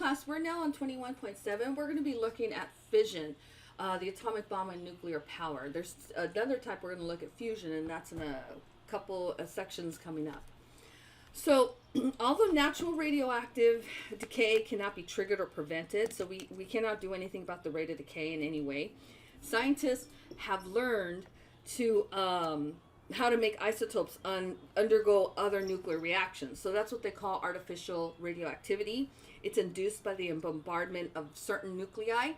class, we're now on 21.7. We're going to be looking at fission, the atomic bomb and nuclear power. There's another type we're going to look at fusion, and that's in a couple of sections coming up. So, although natural radioactive decay cannot be triggered or prevented, so we cannot do anything about the rate of decay in any way, scientists have learned to how to make isotopes undergo other nuclear reactions. So that's what they call artificial radioactivity. It's induced by the bombardment of certain nuclei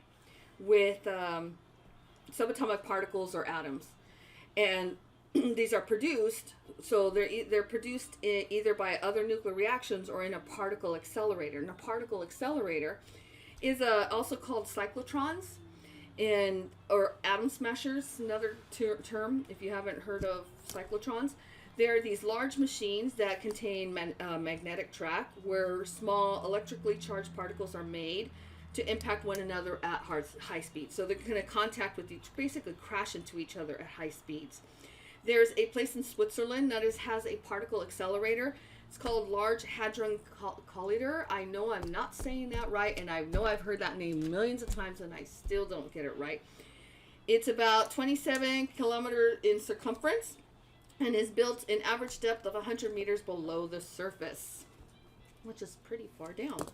with subatomic particles or atoms. And these are produced, so they're produced either by other nuclear reactions or in a particle accelerator. And a particle accelerator is also called cyclotrons, or atom smashers, another term if you haven't heard of cyclotrons. They're these large machines that contain magnetic track where small electrically charged particles are made to impact one another at high speed. So they're going to contact with each, basically crash into each other at high speeds. There's a place in Switzerland that has a particle accelerator. It's called Large Hadron Collider. I know I'm not saying that right, and I know I've heard that name millions of times, and I still don't get it right. It's about 27 kilometers in circumference and is built in average depth of 100 meters below the surface, which is pretty far down.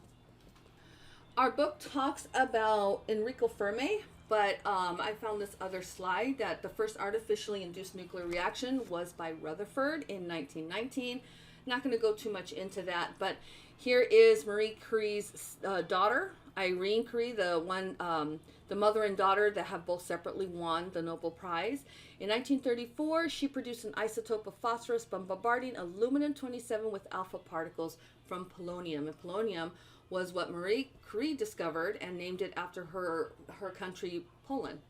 Our book talks about Enrico Fermi, but I found this other slide that the first artificially induced nuclear reaction was by Rutherford in 1919. Not going to go too much into that, but here is Marie Curie's daughter, Irene Curie, the mother and daughter that have both separately won the Nobel Prize. In 1934, she produced an isotope of phosphorus by bombarding aluminum-27 with alpha particles from polonium. And polonium was what Marie Curie discovered and named it after her country, Poland.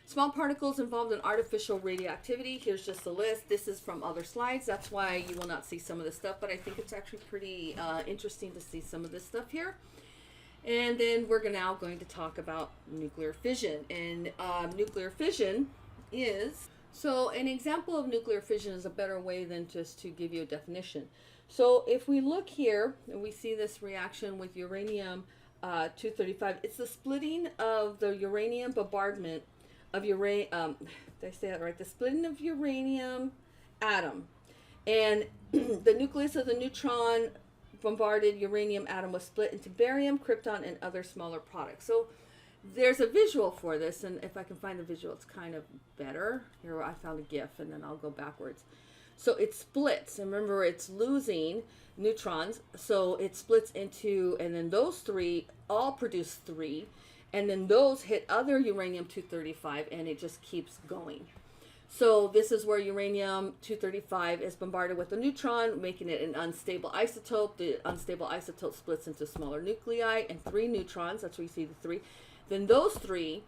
Small particles involved in artificial radioactivity. Here's just a list. This is from other slides. That's why you will not see some of this stuff, but I think it's actually pretty interesting to see some of this stuff here. And then we're now going to talk about nuclear fission. And nuclear fission is, so an example of nuclear fission is a better way than just to give you a definition. So if we look here, and we see this reaction with uranium-235, it's the splitting of the uranium bombardment of uranium, did I say that right? The splitting of uranium atom. And the nucleus of the neutron bombarded uranium atom was split into barium, krypton, and other smaller products. So there's a visual for this, and if I can find the visual, it's kind of better. Here, I found a GIF, and then I'll go backwards. So it splits, and remember, it's losing neutrons, so it splits into, and then those three all produce three, and then those hit other uranium-235, and it just keeps going. So this is where uranium-235 is bombarded with a neutron, making it an unstable isotope. The unstable isotope splits into smaller nuclei and 3 neutrons. That's where you see the 3. Then those 3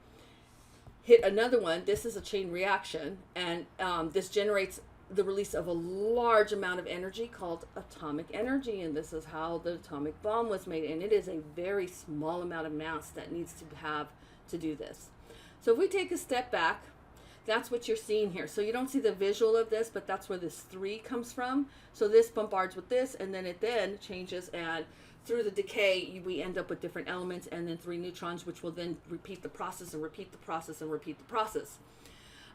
hit another one. This is a chain reaction, and this generates the release of a large amount of energy called atomic energy, and this is how the atomic bomb was made, and it is a very small amount of mass that needs to have to do this. So if we take a step back, that's what you're seeing here. So you don't see the visual of this, but that's where this 3 comes from. So this bombards with this, and then it then changes, and through the decay we end up with different elements, and then 3 neutrons, which will then repeat the process and repeat the process and repeat the process.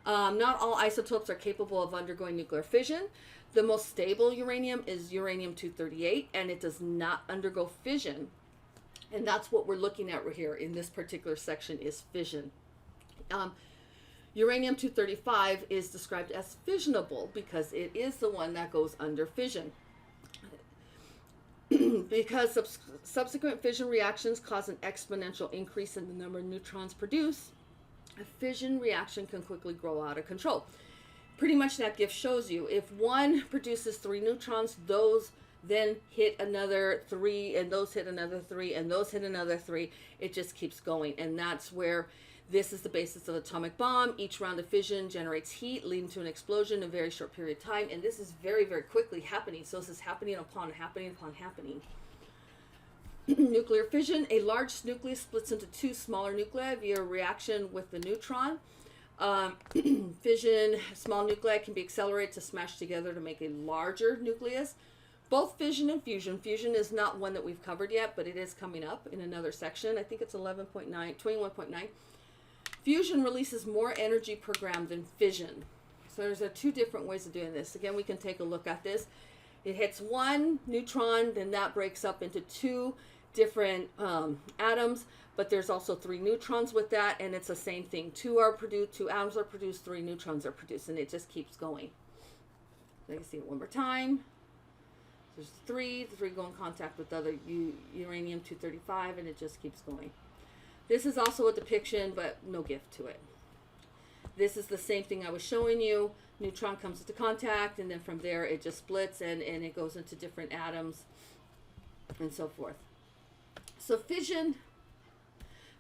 Not all isotopes are capable of undergoing nuclear fission. The most stable uranium is uranium-238, and it does not undergo fission. And that's what we're looking at here in this particular section is fission. Uranium-235 is described as fissionable because it is the one that goes under fission. Because subsequent fission reactions cause an exponential increase in the number of neutrons produced, a fission reaction can quickly grow out of control. Pretty much that GIF shows you, if one produces 3 neutrons, those then hit another 3, and those hit another 3, and those hit another 3. It just keeps going, and that's where this is the basis of the atomic bomb. Each round of fission generates heat, leading to an explosion in a very short period of time, and this is very, very quickly happening. So this is happening upon happening upon happening. Nuclear fission, a large nucleus splits into 2 smaller nuclei via reaction with the neutron. Fission, small nuclei can be accelerated to smash together to make a larger nucleus. both fission and fusion. Fusion is not one that we've covered yet, but it is coming up in another section. I think it's 11.9, 21.9. Fusion releases more energy per gram than fission. So there's two different ways of doing this. Again, we can take a look at this. It hits one neutron, then that breaks up into two different atoms, but there's also three neutrons with that, and it's the same thing. Two atoms are produced, three neutrons are produced, and it just keeps going. Let me see it one more time. There's the three go in contact with the other uranium-235, and it just keeps going. This is also a depiction, but no gift to it. This is the same thing I was showing you. Neutron comes into contact, and then from there it just splits, and it goes into different atoms, and so forth. So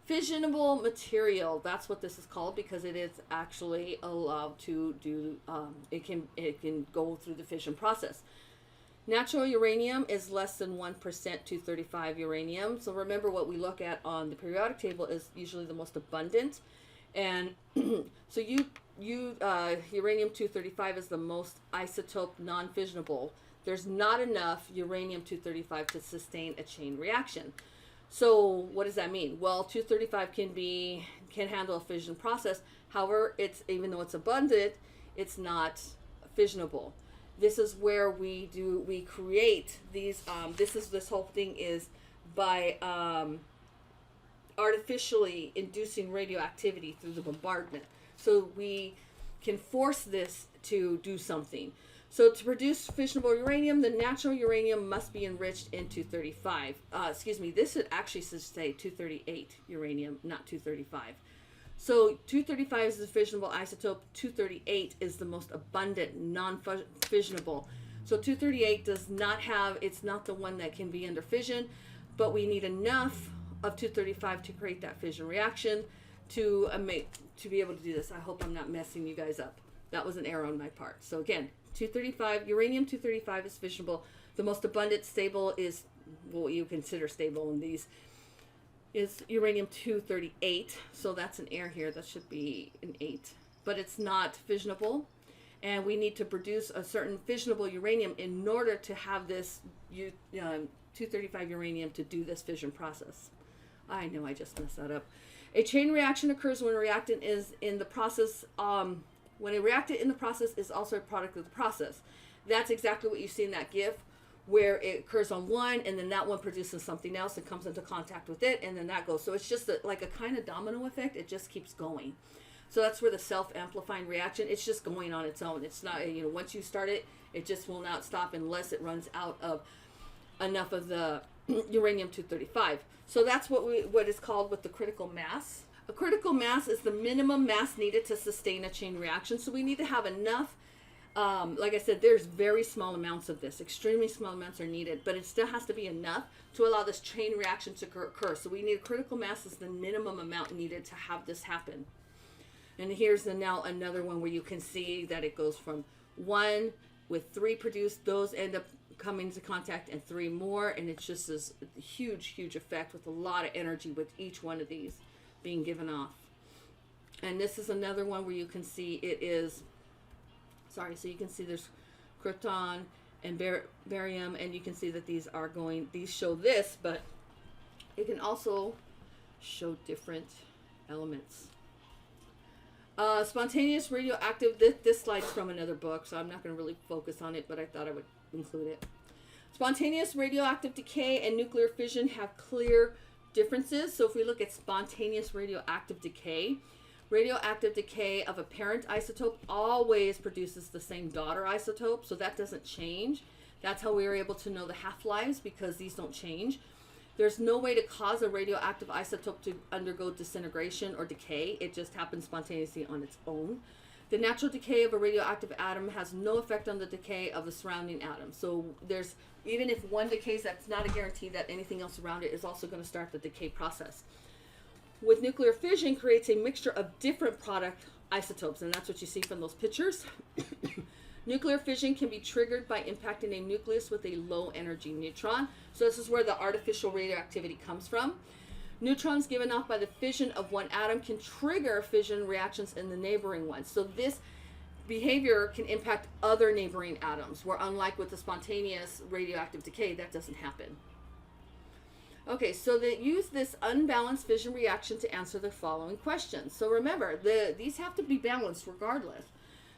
fissionable material, that's what this is called, because it is actually allowed to do, it can go through the fission process. Natural uranium is less than 1% 235 uranium. So remember, what we look at on the periodic table is usually the most abundant. And so uranium-235 is the most isotope non-fissionable. There's not enough uranium-235 to sustain a chain reaction. So what does that mean? Well, 235 can handle a fission process. However, even though it's abundant, it's not fissionable. This is where we create these, this whole thing is by artificially inducing radioactivity through the bombardment. So we can force this to do something. So to produce fissionable uranium, the natural uranium must be enriched in 235. This should actually say 238 uranium, not 235. So 235 is the fissionable isotope. 238 is the most abundant non-fissionable. So 238 it's not the one that can be under fission, but we need enough of 235 to create that fission reaction to be able to do this. I hope I'm not messing you guys up. That was an error on my part. So again, uranium-235 is fissionable. The most abundant stable is what you consider stable in these is uranium-238. So that's an error here. That should be an 8. But it's not fissionable. And we need to produce a certain fissionable uranium in order to have this 235 uranium to do this fission process. I know I just messed that up. A chain reaction occurs when a reactant is in the process. When a reactant in the process is also a product of the process. That's exactly what you see in that GIF, where it occurs on one, and then that one produces something else and comes into contact with it, and then that goes. So it's just like a kind of domino effect. It just keeps going. So that's where the self-amplifying reaction, it's just going on its own. It's not, once you start it, it just will not stop unless it runs out of enough of the uranium-235. So that's what is called with the critical mass. A critical mass is the minimum mass needed to sustain a chain reaction. So we need to have enough. Like I said, there's very small amounts of this. Extremely small amounts are needed, but it still has to be enough to allow this chain reaction to occur. So we need a critical mass is the minimum amount needed to have this happen. And here's now another one where you can see that it goes from 1 with 3 produced. Those end up coming into contact, and 3 more. And it's just this huge, huge effect with a lot of energy with each one of these being given off. And this is another one where you can see it is, so you can see there's krypton and barium, and you can see that these show this, but it can also show different elements. Spontaneous radioactive, this slide's from another book, so I'm not going to really focus on it, but I thought I would include it. Spontaneous radioactive decay and nuclear fission have clear differences. So if we look at spontaneous radioactive decay of a parent isotope always produces the same daughter isotope, so that doesn't change. That's how we were able to know the half-lives, because these don't change. There's no way to cause a radioactive isotope to undergo disintegration or decay. It just happens spontaneously on its own. The natural decay of a radioactive atom has no effect on the decay of the surrounding atom. So even if one decays, that's not a guarantee that anything else around it is also going to start the decay process. With nuclear fission, creates a mixture of different product isotopes, and that's what you see from those pictures. Nuclear fission can be triggered by impacting a nucleus with a low energy neutron. So this is where the artificial radioactivity comes from. Neutrons given off by the fission of one atom can trigger fission reactions in the neighboring ones. So behavior can impact other neighboring atoms, where unlike with the spontaneous radioactive decay, that doesn't happen. Okay, so they use this unbalanced fission reaction to answer the following questions. So remember, these have to be balanced regardless.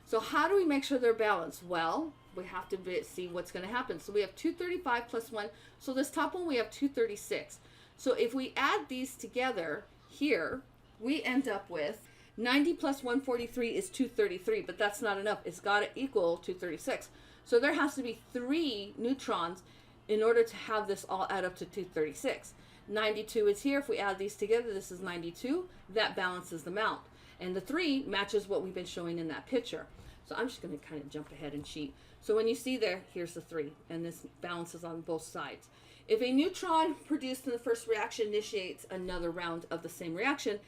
So how do we make sure they're balanced? Well, we have to see what's going to happen. So we have 235 plus 1. So this top one, we have 236. So if we add these together here, we end up with 90 plus 143 is 233, but that's not enough. It's got to equal 236. So there has to be 3 neutrons in order to have this all add up to 236. 92 is here. If we add these together, this is 92. That balances them out. And the 3 matches what we've been showing in that picture. So I'm just going to kind of jump ahead and cheat. So when you see there, here's the 3, and this balances on both sides. If a neutron produced in the first reaction initiates another round of the same reaction,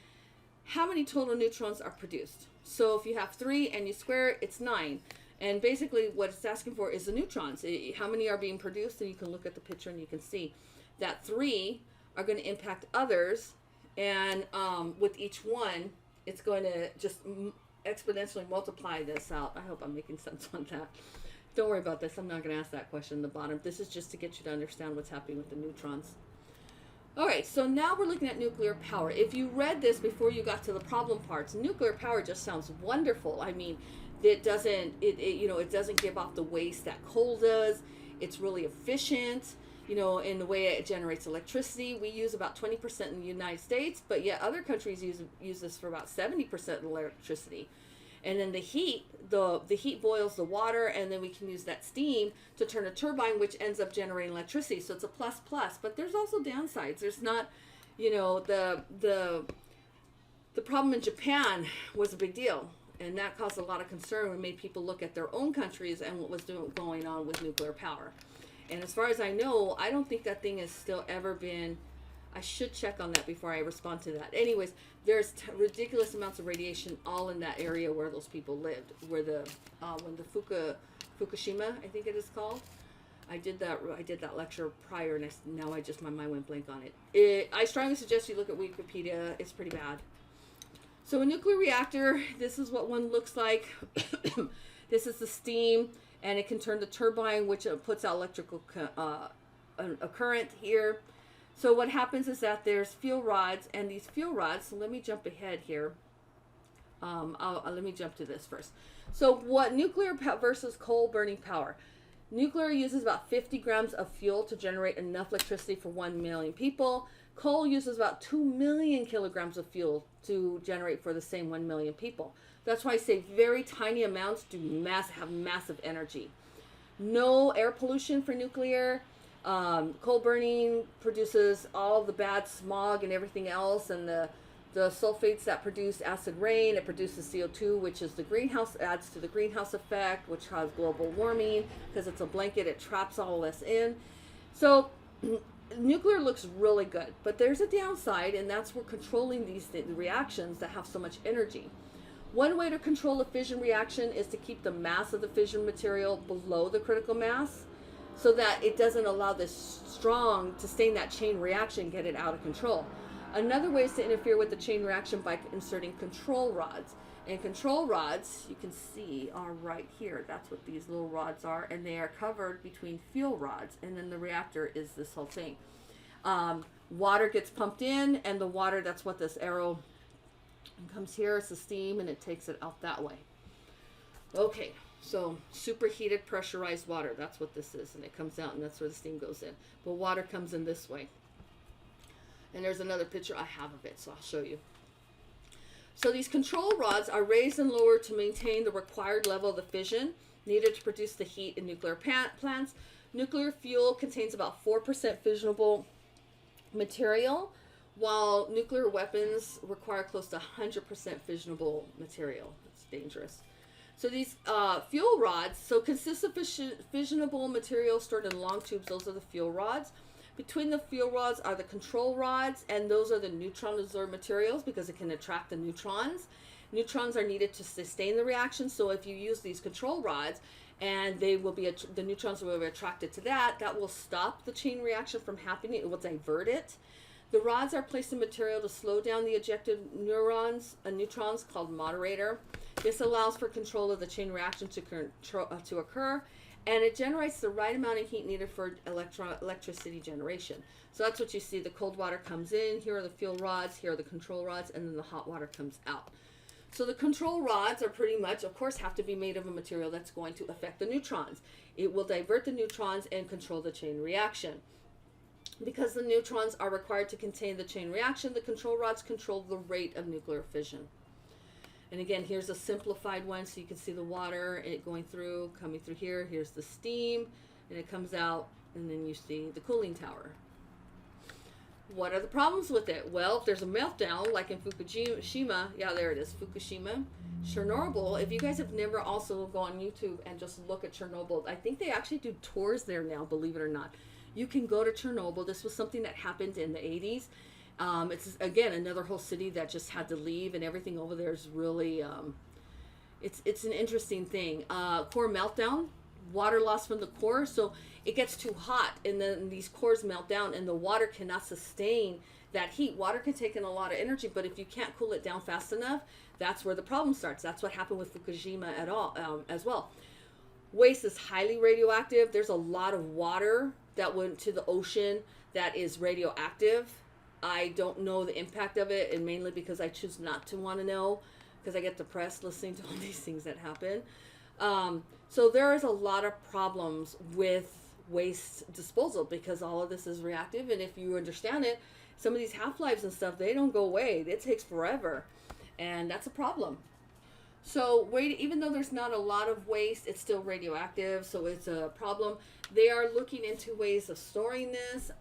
how many total neutrons are produced? So if you have 3 and you square it, it's 9. And basically what it's asking for is the neutrons. How many are being produced? And you can look at the picture and you can see that 3 are going to impact others. And with each one, it's going to just exponentially multiply this out. I hope I'm making sense on that. Don't worry about this. I'm not going to ask that question in the bottom. This is just to get you to understand what's happening with the neutrons. All right, so now we're looking at nuclear power. If you read this before you got to the problem parts, nuclear power just sounds wonderful. I mean, it doesn't give off the waste that coal does. It's really efficient, in the way it generates electricity. We use about 20% in the United States, but yet other countries use this for about 70% of electricity. And then the heat boils the water, and then we can use that steam to turn a turbine, which ends up generating electricity. So it's a plus. But there's also downsides. There's not, the problem in Japan was a big deal. And that caused a lot of concern and made people look at their own countries and what was going on with nuclear power. And as far as I know, I don't think that thing has still ever been. I should check on that before I respond to that. Anyways, there's ridiculous amounts of radiation all in that area where those people lived, where when the Fukushima, I think it is called. I did that lecture prior, and now my mind went blank on it. I strongly suggest you look at Wikipedia. It's pretty bad. So a nuclear reactor, this is what one looks like. This is the steam, and it can turn the turbine, which puts out electrical a current here. So what happens is that there's fuel rods, and these fuel rods, so let me jump ahead here. Let me jump to this first. So what nuclear versus coal burning power. Nuclear uses about 50 grams of fuel to generate enough electricity for 1 million people. Coal uses about 2 million kilograms of fuel to generate for the same 1 million people. That's why I say very tiny amounts have massive energy. No air pollution for nuclear. Coal burning produces all the bad smog and everything else, and the sulfates that produce acid rain. It produces CO2, which is adds to the greenhouse effect, which causes global warming because it's a blanket. It traps all this in. So nuclear looks really good, but there's a downside, and that's we're controlling the reactions that have so much energy. One way to control a fission reaction is to keep the mass of the fission material below the critical mass, so that it doesn't allow this strong to sustain that chain reaction, get it out of control. Another way is to interfere with the chain reaction by inserting control rods. And control rods, you can see, are right here. That's what these little rods are, and they are covered between fuel rods, and then the reactor is this whole thing. Water gets pumped in, and the water, that's what this arrow comes here. It's the steam, and it takes it out that way. Okay. So superheated pressurized water, that's what this is, and it comes out, and that's where the steam goes in. But water comes in this way. And there's another picture I have of it, so I'll show you. So these control rods are raised and lowered to maintain the required level of the fission needed to produce the heat in nuclear plants. Nuclear fuel contains about 4% fissionable material, while nuclear weapons require close to 100% fissionable material. It's dangerous. So these fuel rods, consist of fissionable material stored in long tubes. Those are the fuel rods. Between the fuel rods are the control rods, and those are the neutron-absorbed materials because it can attract the neutrons. Neutrons are needed to sustain the reaction, so if you use these control rods, and the neutrons will be attracted to that will stop the chain reaction from happening. It will divert it. The rods are placed in material to slow down the ejected neutrons called moderator. This allows for control of the chain reaction to occur, and it generates the right amount of heat needed for electricity generation. So that's what you see. The cold water comes in, here are the fuel rods, here are the control rods, and then the hot water comes out. So the control rods are pretty much, of course, have to be made of a material that's going to affect the neutrons. It will divert the neutrons and control the chain reaction. Because the neutrons are required to contain the chain reaction, the control rods control the rate of nuclear fission. And again, here's a simplified one, so you can see the water it going through, coming through here. Here's the steam, and it comes out, and then you see the cooling tower. What are the problems with it? Well, if there's a meltdown, like in Fukushima, yeah, there it is, Fukushima, Chernobyl. If you guys have never also go on YouTube and just look at Chernobyl, I think they actually do tours there now, believe it or not. You can go to Chernobyl. This was something that happened in the 80s. It's, again, another whole city that just had to leave, and everything over there is really, it's an interesting thing. Core meltdown, water loss from the core, so it gets too hot, and then these cores melt down, and the water cannot sustain that heat. Water can take in a lot of energy, but if you can't cool it down fast enough, that's where the problem starts. That's what happened with Fukushima as well. Waste is highly radioactive. There's a lot of water that went to the ocean that is radioactive. I don't know the impact of it, and mainly because I choose not to want to know, because I get depressed listening to all these things that happen. So there is a lot of problems with waste disposal because all of this is reactive, and if you understand it, some of these half-lives and stuff, they don't go away. It takes forever, and that's a problem. So even though there's not a lot of waste, it's still radioactive, so it's a problem. They are looking into ways of storing this.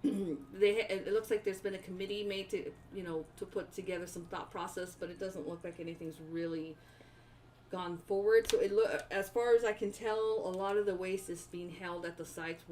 It looks like there's been a committee made to, to put together some thought process, but it doesn't look like anything's really gone forward. So as far as I can tell, a lot of the waste is being held at the sites where